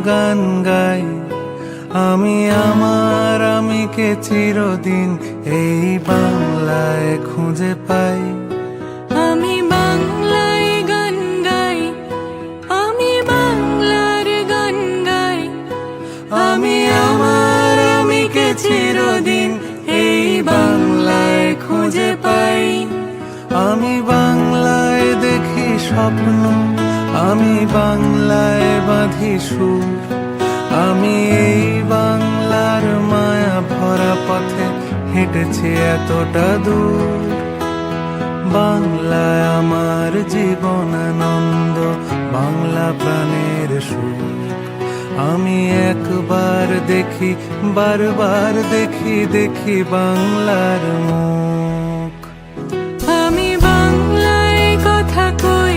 গান গাই, আমি আমার আমিকে চিরদিন এই বাংলায় খুঁজে পাই। আমি বাংলায় গান গাই, আমি বাংলার গান গাই, আমি আমার আমিকে চিরদিন এই বাংলায় খুঁজে পাই। আমি বাংলায় দেখি স্বপ্ন, আমি বাংলায় বাঁধি সুর, আমি এই বাংলার মায়া ভরা পথে হেঁটেছি এতটা দূর। বাংলায় আমার জীবন আনন্দ, বাংলা প্রাণের সুর। আমি একবার দেখি, বারবার দেখি, দেখি বাংলার মুখ। আমি বাংলায় কথা কই,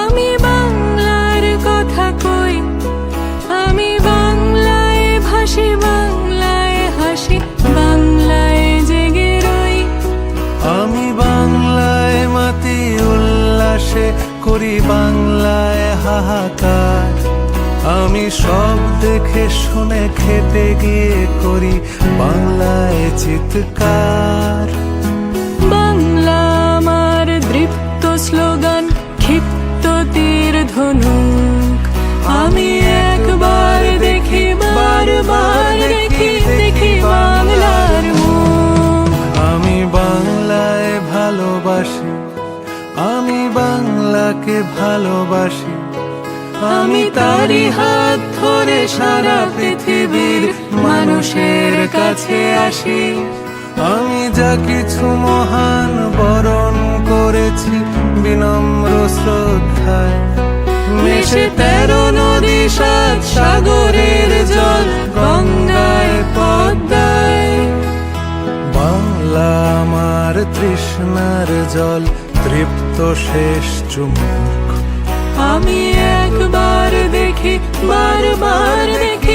আমি বাংলার কথা কই, আমি বাংলায় ভাসি, বাংলায় হাসি, বাংলায় জেগে রই। আমি বাংলায় মাতি উল্লাসে করি, বাংলায় হাহাকার। আমি সব দেখে শুনে খেতে গিয়ে করি বাংলায় চিৎকার। বাংলা আমার দৃপ্ত স্লোগান, ক্ষিপ্ত তীর ধনুক। আমি একবার দেখি, বারবার দেখি, দেখি বাংলার মুখ। আমি বাংলায় ভালোবাসি, আমি বাংলাকে ভালোবাসি। আমি তারই হাত ধরে সারা পৃথিবীর মানুষের কাছে আসি। আমি যা কিছু মহান বরণ করেছি বিনম্র শ্রদ্ধায়, মেশে 13 নদী 7 সাগরের জল গঙ্গায় পদ্মায়। বাংলা আমার তৃষ্ণার জল, তৃপ্ত শেষ চুমুক। আমি একবার দেখি, বারবার দেখি,